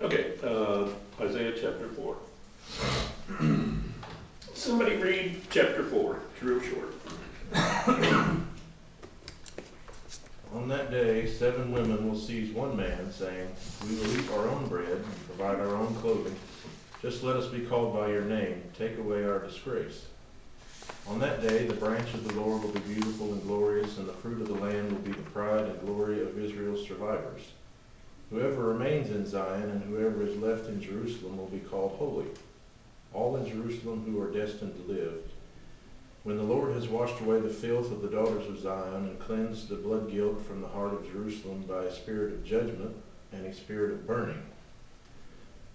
Okay, Isaiah chapter 4. Somebody read chapter 4. It's real short. On that day, 7 women will seize one man, saying, "We will eat our own bread and provide our own clothing. Just let us be called by your name. Take away our disgrace." On that day, the branch of the Lord will be beautiful and glorious, and the fruit of the land will be the pride and glory of Israel's survivors. Whoever remains in Zion and whoever is left in Jerusalem will be called holy, all in Jerusalem who are destined to live. When the Lord has washed away the filth of the daughters of Zion and cleansed the blood guilt from the heart of Jerusalem by a spirit of judgment and a spirit of burning,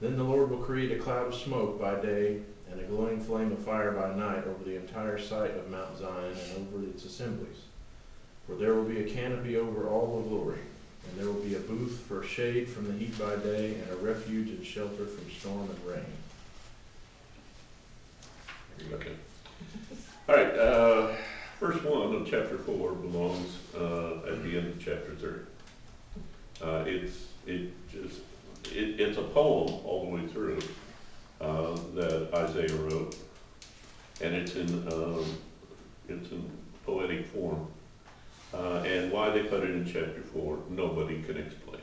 then the Lord will create a cloud of smoke by day and a glowing flame of fire by night over the entire site of Mount Zion and over its assemblies. For there will be a canopy over all the glory, and there will be a booth for shade from the heat by day and a refuge and shelter from storm and rain. Okay. All right, verse 1 of chapter 4 belongs at the end of chapter 3. It's a poem all the way through that Isaiah wrote, and it's in poetic form. And why they put it in chapter 4, nobody can explain.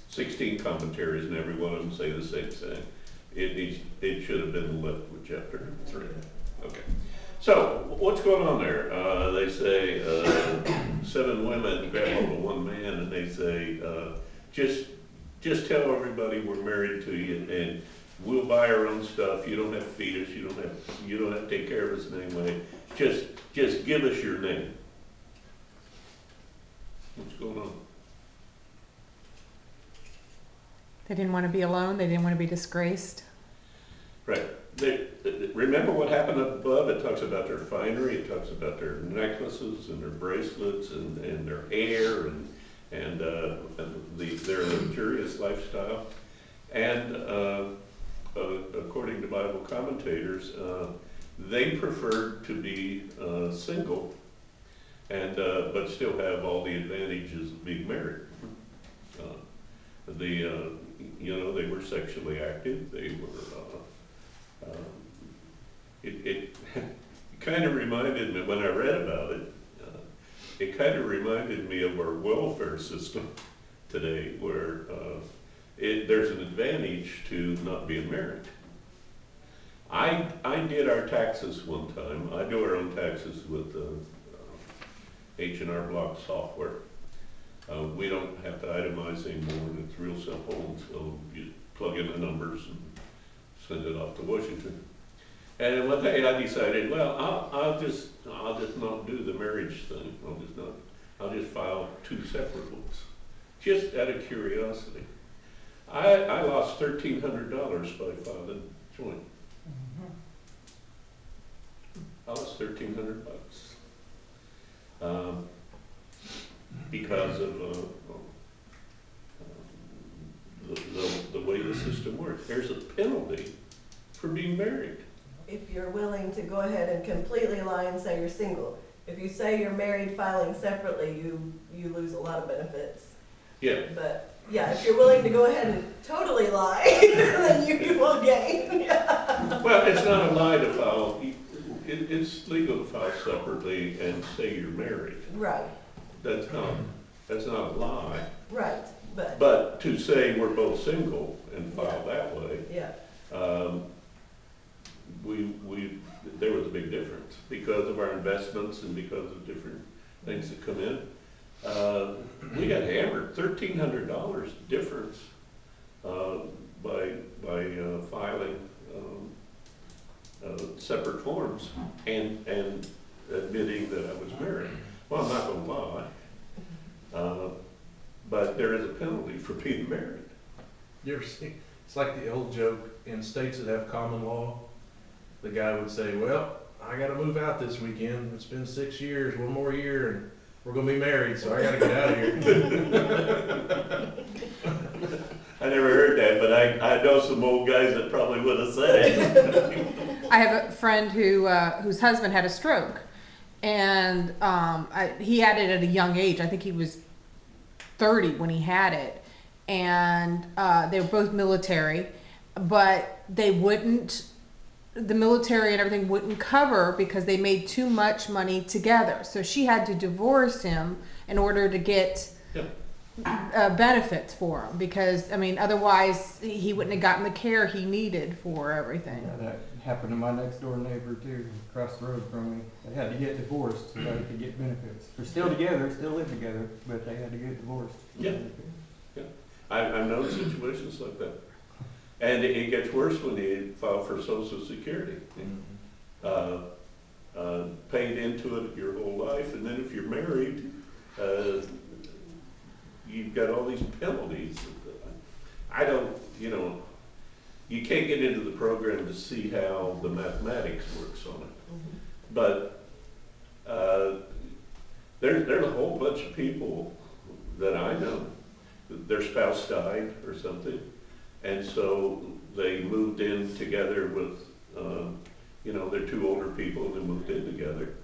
16 commentaries, and every one of them say the same thing. It should have been left with chapter 3. Okay. So, what's going on there? They say 7 women grab hold of one man, and they say, just tell everybody we're married to you, and we'll buy our own stuff. You don't have to feed us. You don't have to take care of us in any way. Just give us your name. What's going on? They didn't want to be alone. They didn't want to be disgraced. Right. Remember what happened up above? It talks about their finery. It talks about their necklaces and their bracelets and their hair and their luxurious lifestyle. And according to Bible commentators, they preferred to be single and but still have all the advantages of being married. They were sexually active. They were. It kind of reminded me, when I read about it, it kind of reminded me of our welfare system today, where there's an advantage to not being married. I did our taxes one time. I do our own taxes with H&R Block software. We don't have to itemize anymore, and it's real simple, and so you plug in the numbers and send it off to Washington. And one day I decided, well, I'll just not do the marriage thing. I'll just file 2 separate ones, just out of curiosity. I lost $1,300 by filing joint. I lost $1,300 because of the way the system works. There's a penalty for being married. If you're willing to go ahead and completely lie and say you're single. If you say you're married filing separately, you lose a lot of benefits. Yeah. But yeah, if you're willing to go ahead and totally lie, then you will gain. Yeah. Well, it's not a lie to file. It's legal to file separately and say you're married. Right. That's not a lie. Right. But to say we're both single and file that way. Yeah. There was a big difference because of our investments and because of different things that come in. We got hammered, $1,300 difference by filing separate forms and admitting that I was married. Well, I'm not going to lie, but there is a penalty for being married. You ever see? It's like the old joke in states that have common law. The guy would say, "Well, I got to move out this weekend. It's been 6 years, one more year, and we're going to be married, so I got to get out of here." I never heard that, but I know some old guys that probably would have said it. I have a friend whose husband had a stroke, and he had it at a young age. I think he was 30 when he had it, and they were both military, but they wouldn't. The military and everything wouldn't cover because they made too much money together. So she had to divorce him in order to get benefits for him, because I mean otherwise he wouldn't have gotten the care he needed for everything. Yeah, that happened to my next door neighbor too, across the road from me. They had to get divorced so they could get benefits. They're still together, still live together, but they had to get divorced. Yeah. I've known situations like that. And it gets worse when you file for Social Security. Paid into it your whole life, and then if you're married, you've got all these penalties. I don't, you can't get into the program to see how the mathematics works on it. But there's a whole bunch of people that I know, their spouse died or something, and so they moved in together with, they're two older people and they moved in together.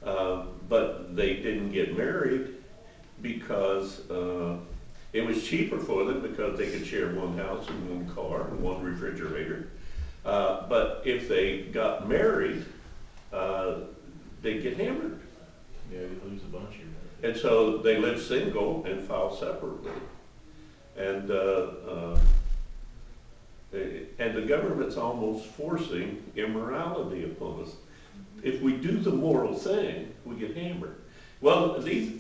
But they didn't get married because it was cheaper for them because they could share one house and one car and one refrigerator. But if they got married, they'd get hammered. Yeah, you lose a bunch here. And so they live single and file separately. And the government's almost forcing immorality upon us. If we do the moral thing, we get hammered. Well, these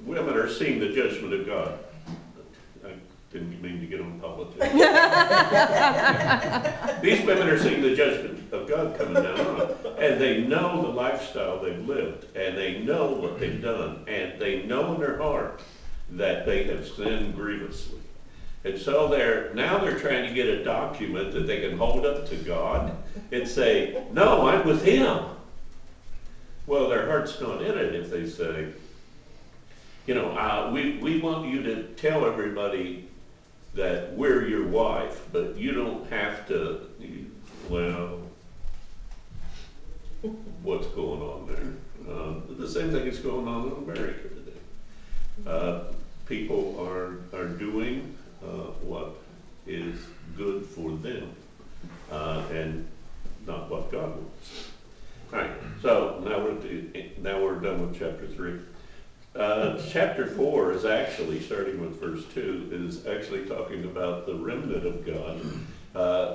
women are seeing the judgment of God. I didn't mean to get on politics. These women are seeing the judgment of God coming down on them. And they know the lifestyle they've lived, and they know what they've done, and they know in their heart that they have sinned grievously. And so they're trying to get a document that they can hold up to God and say, no, I'm with him. Well, their heart's not in it if they say, we want you to tell everybody that we're your wife, but you don't have to, well, what's going on there? The same thing is going on in America today. People are doing what is good for them and not what God wants. All right, so now we're done with chapter 3. Chapter 4 is actually, starting with verse 2, is actually talking about the remnant of God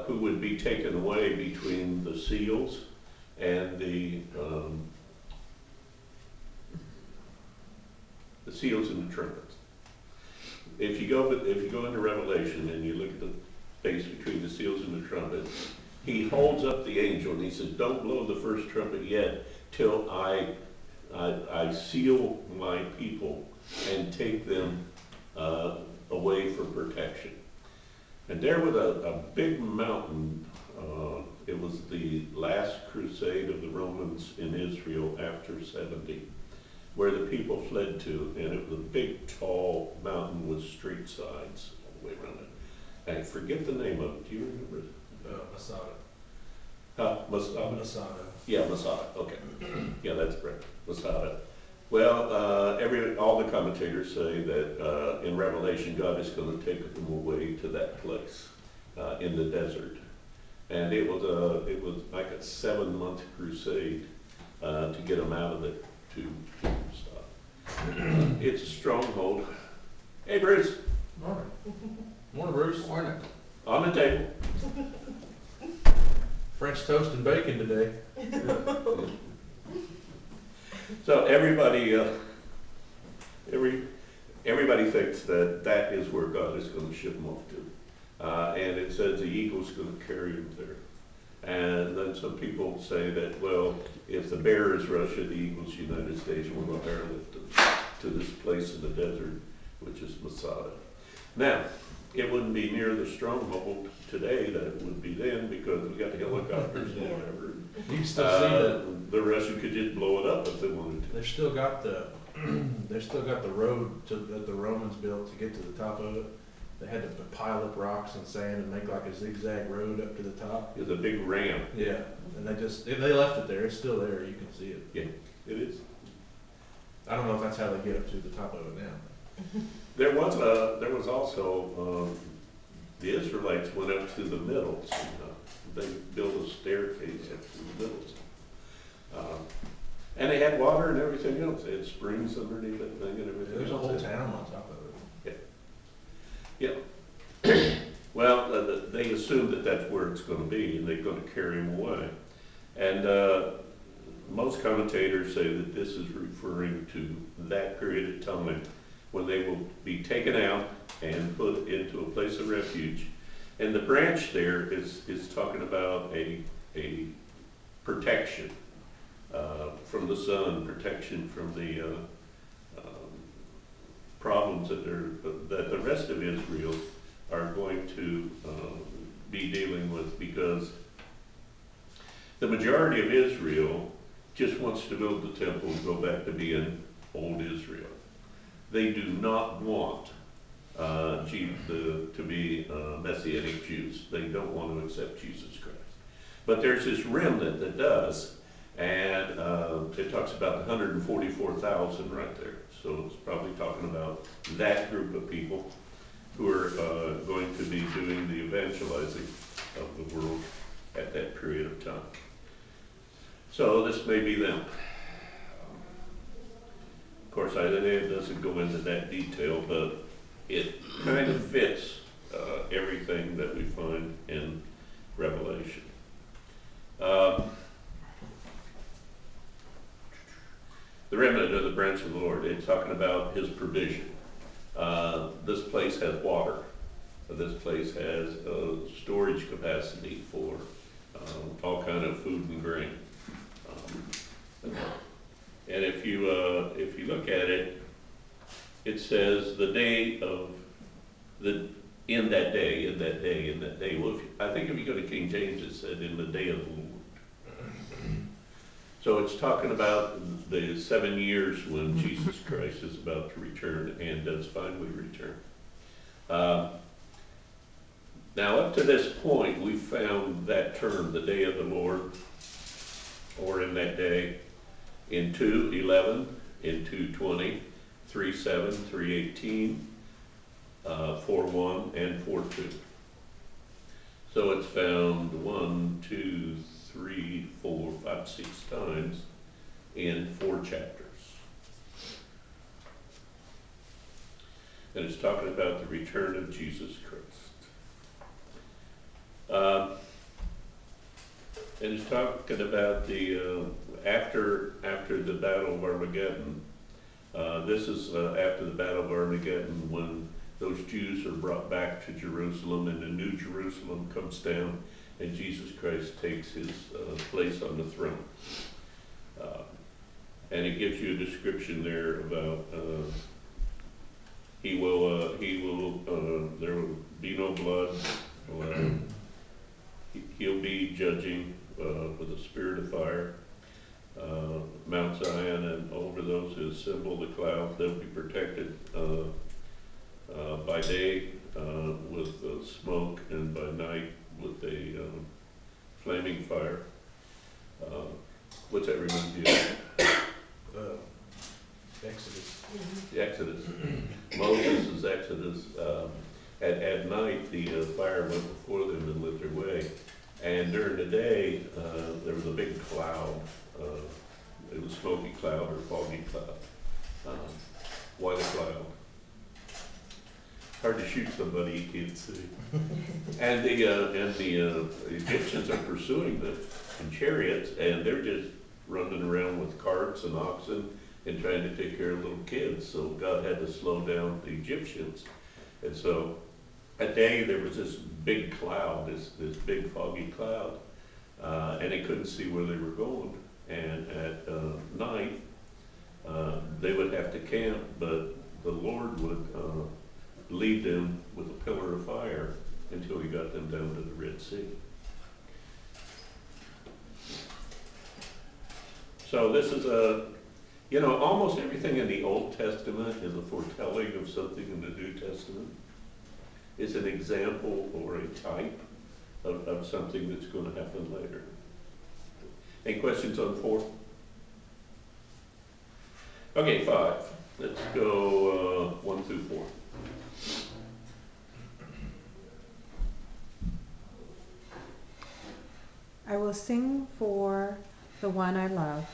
who would be taken away between the seals and the seals and the trumpets. If you go into Revelation and you look at the space between the seals and the trumpets, he holds up the angel and he says, "Don't blow the first trumpet yet till I seal my people and take them away for protection." And there was a big mountain. It was the last crusade of the Romans in Israel after 70, where the people fled to, and it was a big, tall mountain with street signs all the way around it. I forget the name of it. Do you remember it? Masada. Masada? Masada. Yeah, Masada. Okay. Yeah, that's correct. Masada. Well, all the commentators say that in Revelation, God is going to take them away to that place in the desert, and it was like a 7-month crusade to get them out of it to stop. It's a stronghold. Hey, Bruce. Morning. Morning, Bruce. Morning. On the table. French toast and bacon today. So everybody thinks that is where God is going to ship them off to, and it says the eagle's going to carry them there. And then some people say that, well, if the bear is Russia, the eagle's United States, and we're going to airlift them to this place in the desert, which is Masada. Now, it wouldn't be near the stronghold today that it would be then, because we got the helicopters and whatever. You can still see that. The Russian could just blow it up if they wanted to. They've still got the road that the Romans built to get to the top of it. They had to pile up rocks and sand and make like a zigzag road up to the top. It's a big ramp. Yeah, and they left it there. It's still there. You can see it. Yeah, it is. I don't know if that's how they get up to the top of it now. There was also, the Israelites went up to the middles. They built a staircase up to the middles. And they had water and everything else. They had springs underneath that thing and everything There's a else. whole town on top of it. Yeah. Well, they assume that that's where it's gonna be, and they're gonna carry him away. And most commentators say that this is referring to that period of time when they will be taken out and put into a place of refuge. And the branch there is talking about a protection from the sun, protection from the problems that the rest of Israel are going to be dealing with, because the majority of Israel just wants to build the temple and go back to being old Israel. They do not want to be Messianic Jews. They don't want to accept Jesus Christ. But there's this remnant that does, and it talks about the 144,000 right there. So it's probably talking about that group of people who are going to be doing the evangelizing of the world at that period of time. So this may be them. Of course, Isaiah doesn't go into that detail, but it kind of fits everything that we find in Revelation. The remnant of the branch of the Lord, it's talking about his provision. This place has water. This place has storage capacity for all kind of food and grain. And if you look at it, it says the day of in that day. Well, I think if you go to King James, it said in the day of the Lord. So it's talking about the 7 years when Jesus Christ is about to return and does finally return. Now, up to this point, we found that term, the day of the Lord, or in that day, in 2:11, in 2:20, 3:7, 3:18, 4:1, and 4:2. So it's found 1, 2, 3, 4, 5, 6 times in 4 chapters. And it's talking about the return of Jesus Christ. And it's talking about the after the Battle of Armageddon. This is after the Battle of Armageddon, when those Jews are brought back to Jerusalem, and the New Jerusalem comes down, and Jesus Christ takes his place on the throne. And it gives you a description there about there will be no blood. He'll be judging with a spirit of fire. Mount Zion and over those who assemble the cloud, they'll be protected by day with smoke, and by night with a flaming fire. What's that remind you of? Exodus. The Exodus. Moses' Exodus. At night, the fire went before them and lit their way. And during the day, there was a big cloud. It was smoky cloud or foggy cloud. White cloud. Hard to shoot somebody you can't see. And the Egyptians are pursuing them in chariots, and they're just running around with carts and oxen and trying to take care of little kids. So God had to slow down the Egyptians. And so at day there was this big cloud, this big foggy cloud, and they couldn't see where they were going. And at night, they would have to camp, but the Lord would lead them with a pillar of fire until he got them down to the Red Sea. So this is almost everything in the Old Testament is a foretelling of something in the New Testament. It's an example or a type of something that's going to happen later. Any questions on 4? Okay, 5. Let's go, 1 through 4. I will sing for the one I love,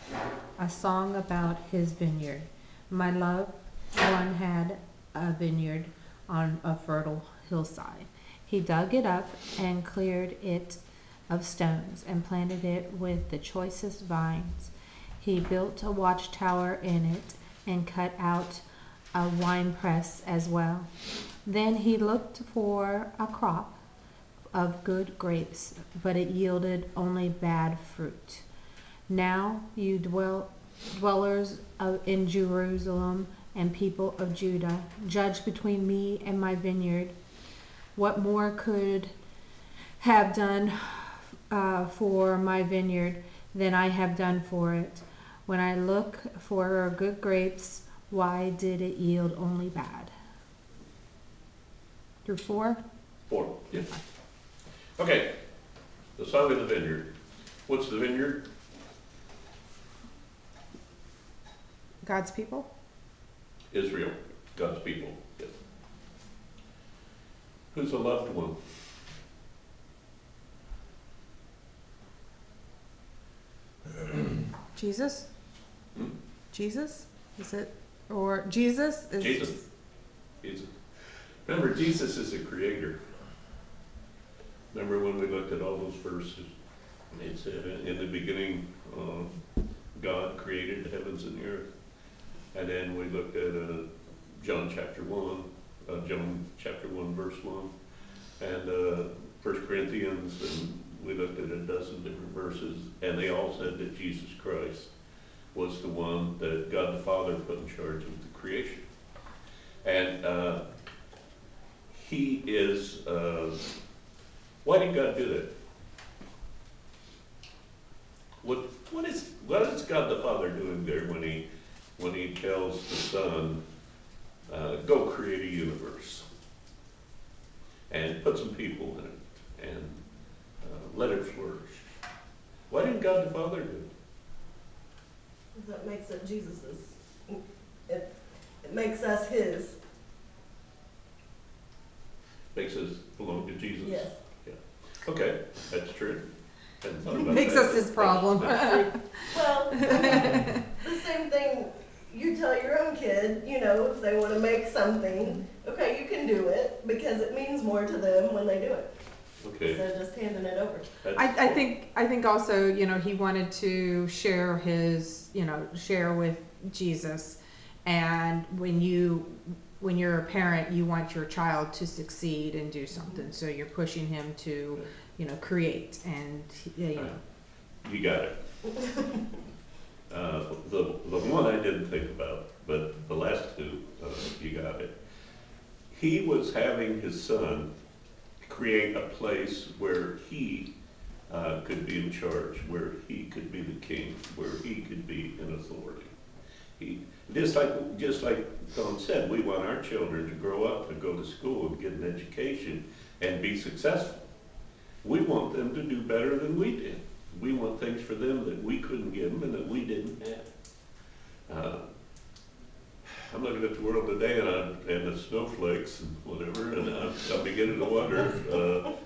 a song about his vineyard. My loved one had a vineyard on a fertile hillside. He dug it up and cleared it of stones and planted it with the choicest vines. He built a watchtower in it and cut out a winepress as well. Then he looked for a crop of good grapes, but it yielded only bad fruit. Now you dwellers in Jerusalem and people of Judah, judge between me and my vineyard. What more could have done for my vineyard than I have done for it? When I look for good grapes, why did it yield only bad? Through 4? 4, yeah. Okay, the song of the vineyard. What's the vineyard? God's people? Israel, God's people. Yes. Who's the loved one? Jesus? Hmm? Jesus? Is it? Or Jesus? Is Jesus. Jesus. Remember, Jesus is the creator. Remember when we looked at all those verses? It said, in the beginning, God created the heavens and the earth. And then we looked at John chapter 1, verse 1, and 1 Corinthians, and we looked at a dozen different verses, and they all said that Jesus Christ was the one that God the Father put in charge of the creation. And he is, why did God do that? What is God the Father doing there when he tells the Son, go create a universe and put some people in it and let it flourish? Why didn't God the Father do it? That makes it Jesus's. It makes us his. Makes us belong to Jesus? Yes. Yeah. Okay, that's true. Hadn't thought about Makes that. us his problem. That's true. Well, I mean, the same thing you tell your own kid, you know, if they want to make something, okay, you can do it because it means more to them when they do it. Okay. Instead of just handing it over. That's I cool. think also, you know, he wanted to share share with Jesus. And when you're a parent, you want your child to succeed and do something. So you're pushing him to, create and, You got it. The one I didn't think about, but the last two, you got it. He was having his son create a place where he could be in charge, where he could be the king, where he could be in authority. Just like Don said, we want our children to grow up and go to school and get an education and be successful. We want them to do better than we did. We want things for them that we couldn't give them and that we didn't have. I'm looking at the world today and the snowflakes and whatever, and I'm beginning to wonder,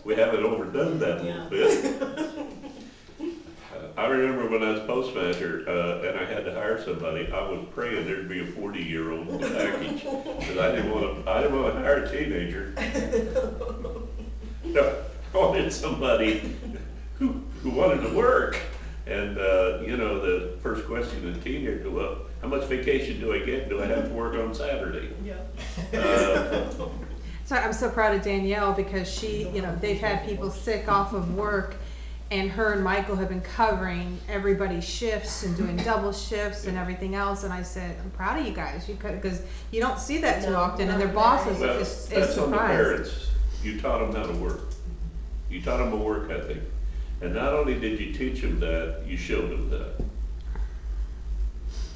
we haven't overdone that a little bit. I remember when I was postmaster and I had to hire somebody, I was praying there'd be a 40-year-old in the package, because I didn't want to hire a teenager. No, I wanted somebody who wanted to work. And the first question in teenager, well, how much vacation do I get? Do I have to work on Saturday? Yeah. So I'm so proud of Danielle because she, they've had people sick off of work, and her and Michael have been covering everybody's shifts and doing double shifts and everything else. And I said, I'm proud of you guys, because you don't see that too No, often, and not their very. bosses Well, is that's on the surprised. parents. You taught them how to work. You taught them a work ethic. And not only did you teach them that, you showed them that.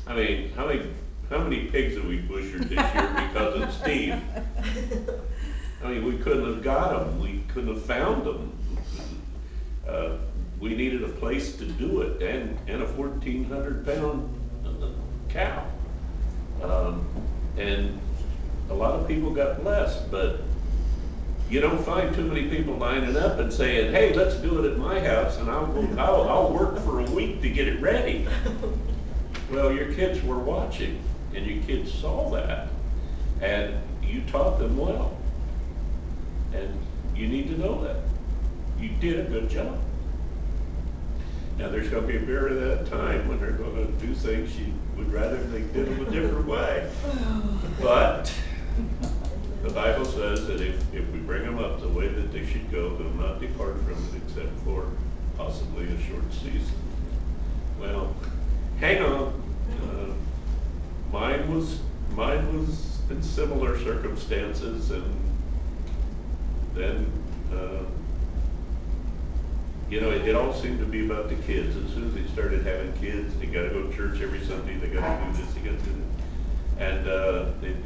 I mean, how many pigs have we butchered this year because of Steve? I mean, we couldn't have got them. We couldn't have found them. We needed a place to do it, and a 1,400-pound cow. And a lot of people got blessed, but you don't find too many people lining up and saying, hey, let's do it at my house, and I'll work for a week to get it ready. Well, your kids were watching, and your kids saw that, and you taught them well. And you need to know that. You did a good job. Now, there's going to be a period of that time when they're going to do things you would rather they did them a different way. But the Bible says that if we bring them up the way that they should go, they'll not depart from it except for possibly a short season. Well, hang on. Mine was in similar circumstances, and then it all seemed to be about the kids. As soon as they started having kids, they got to go to church every Sunday. They got to do this. They got to do that, and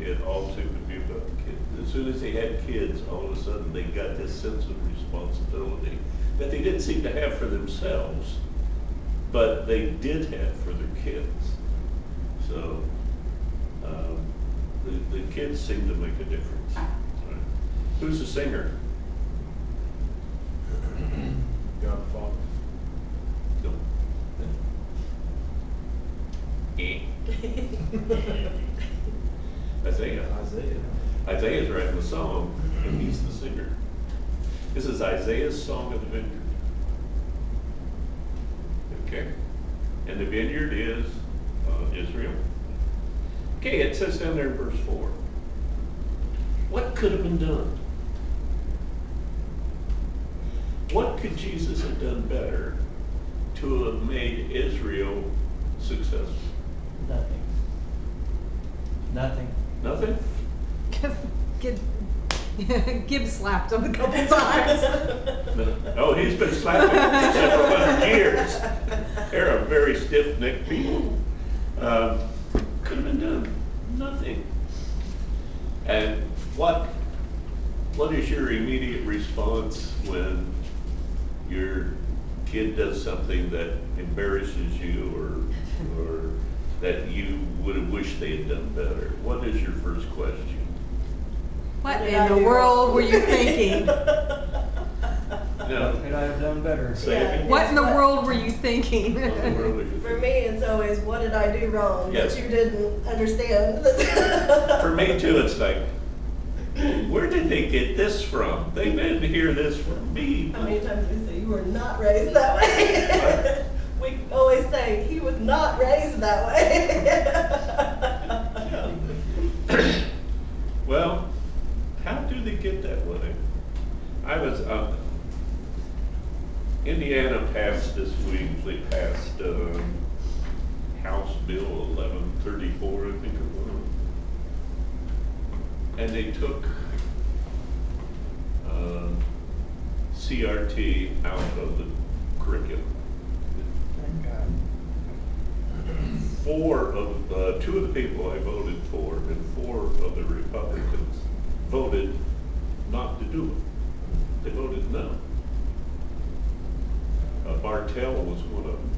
it all seemed to be about the kids. As soon as they had kids, all of a sudden they got this sense of responsibility that they didn't seem to have for themselves, but they did have for their kids. So the kids seem to make a difference. Right. Who's the singer? God the Father. No. Isaiah. Isaiah's writing the song, and he's the singer. This is Isaiah's Song of the Vineyard. Okay? And the vineyard is Israel. Okay, it says down there in verse 4. What could have been done? What could Jesus have done better to have made Israel successful? Nothing. Nothing? Gibbs slapped him a couple times. Oh, he's been slapping for several hundred years. They're a very stiff-necked people. Could have been done nothing. And what is your immediate response when your kid does something that embarrasses you or that you would have wished they had done better? What is your first question? What in the world were you thinking? No. Could I have done better? Say it again. What in the world were you thinking? What in the world are you For thinking? me, it's always, what did I do wrong Yes. that you didn't understand? For me too, it's like, where did they get this from? They didn't hear this from me. How many times do we say you were not raised that way? We always say he was not raised that way. Well, how do they get that way? I was, Indiana passed this week, they passed House Bill 1134, I think it was. And they took CRT out of the curriculum. Thank God. Two of the people I voted for and 4 of the Republicans voted not to do it. They voted no. Bartell was one of them,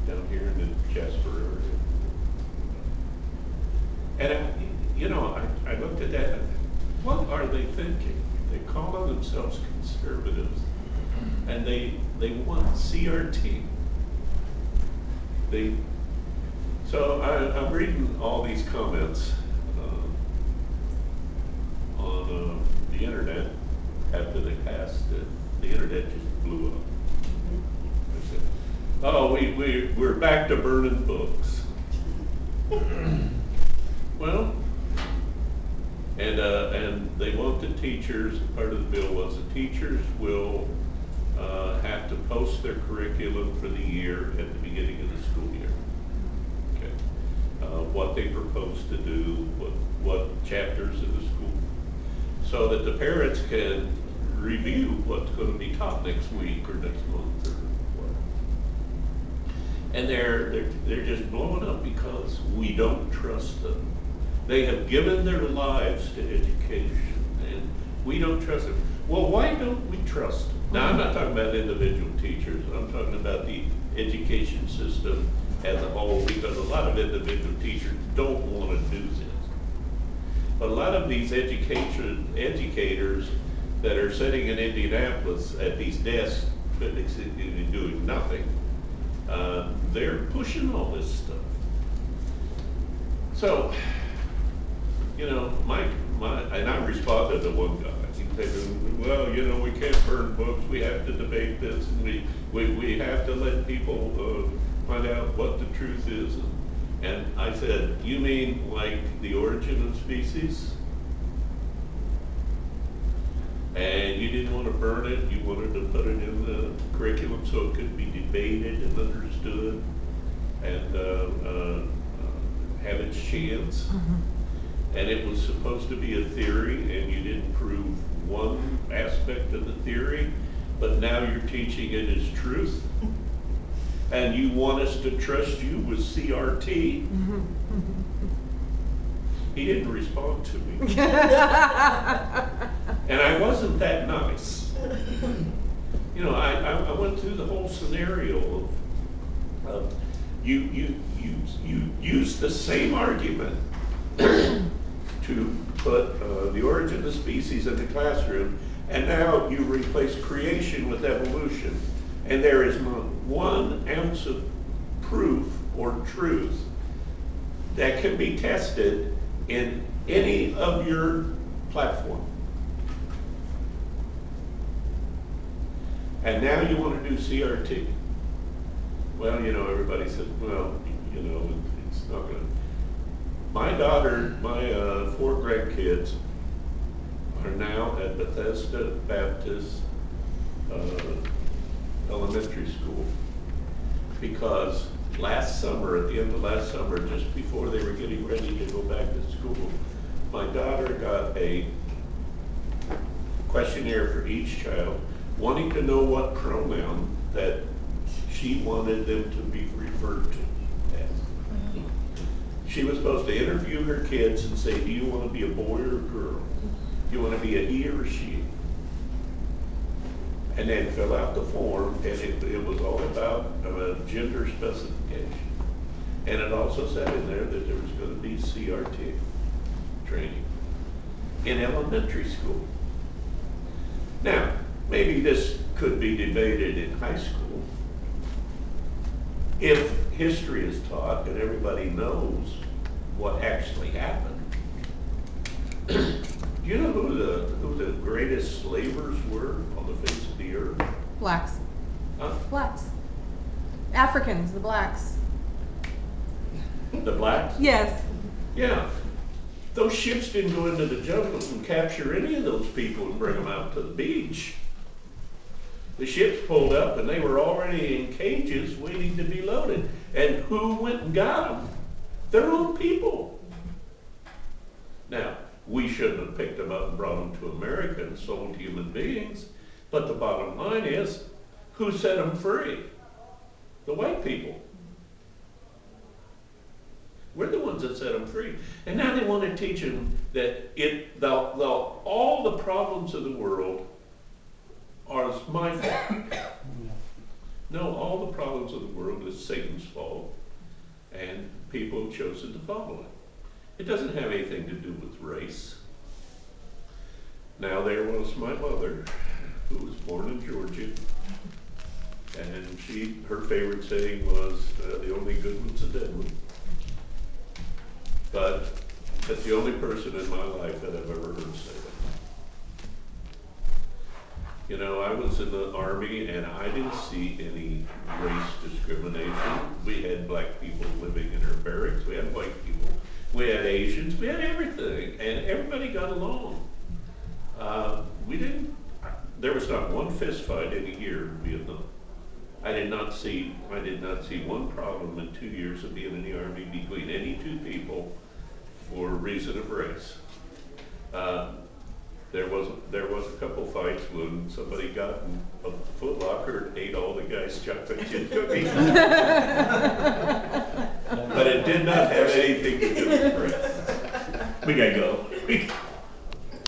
down here in the Jasper area. And I looked at that, and what are they thinking? They call themselves conservatives, and they want CRT. So I'm reading all these comments on the internet after they passed it. The internet just blew up. I said, oh, we're back to burning books. Well, and they want the teachers, part of the bill was the teachers will have to post their curriculum for the year at the beginning of the school year. Okay. What they propose to do, what chapters of the school, so that the parents can review what's going to be taught next week or next month or whatever. And they're just blowing up because we don't trust them. They have given their lives to education, and we don't trust them. Well, why don't we trust them? Now, I'm not talking about individual teachers. I'm talking about the education system as a whole, because a lot of individual teachers don't want to do this. But a lot of these educators that are sitting in Indianapolis at these desks, basically doing nothing, they're pushing all this stuff. So, you know, and I responded to one guy. He said, well, you know, we can't burn books, we have to debate this, and we have to let people find out what the truth is. And I said, you mean like the origin of species? And you didn't want to burn it, you wanted to put it in the curriculum so it could be debated and understood and have its chance. And it was supposed to be a theory, and you didn't prove one aspect of the theory, but now you're teaching it as truth. And you want us to trust you with CRT? He didn't respond to me. And I wasn't that nice. You know, I went through the whole scenario of you use the same argument to put the origin of species in the classroom, and now you replace creation with evolution. And there is not 1 ounce of proof or truth that can be tested in any of your platform. And now you want to do CRT. Well, you know, everybody says, well, you know, it's not going to. My daughter, my 4 grandkids are now at Bethesda Baptist Elementary School, because last summer, at the end of last summer, just before they were getting ready to go back to school, my daughter got a questionnaire for each child, wanting to know what pronoun that she wanted them to be referred to as. She was supposed to interview her kids and say, do you want to be a boy or a girl? Do you want to be a he or a she? And then fill out the form, and it was all about gender specification. And it also said in there that there was going to be CRT training in elementary school. Now, maybe this could be debated in high school if history is taught and everybody knows what actually happened. Do you know who the greatest slavers were on the face of the earth? Blacks. Huh? Blacks. Africans, the blacks. The blacks? Yes. Yeah. Those ships didn't go into the jungle and capture any of those people and bring them out to the beach. The ships pulled up and they were already in cages waiting to be loaded. And who went and got them? Their own people. Now, we shouldn't have picked them up and brought them to America and sold human beings. But the bottom line is, who set them free? The white people. We're the ones that set them free. And now they want to teach them that all the problems of the world are my fault. No, all the problems of the world is Satan's fault, and people have chosen to follow it. It doesn't have anything to do with race. Now there was my mother, who was born in Georgia, and her favorite saying was, the only good one's a dead one. But that's the only person in my life that I've ever heard say that. You know, I was in the Army and I didn't see any race discrimination. We had black people living in our barracks, we had white people, we had Asians, we had everything, and everybody got along. There was not one fist fight in a year in Vietnam. I did not see one problem in 2 years of being in the Army between any 2 people for reason of race. There was a couple fights when somebody got in a Foot Locker and ate all the guy's chocolate chip cookies. But it did not have anything to do with race. We gotta go.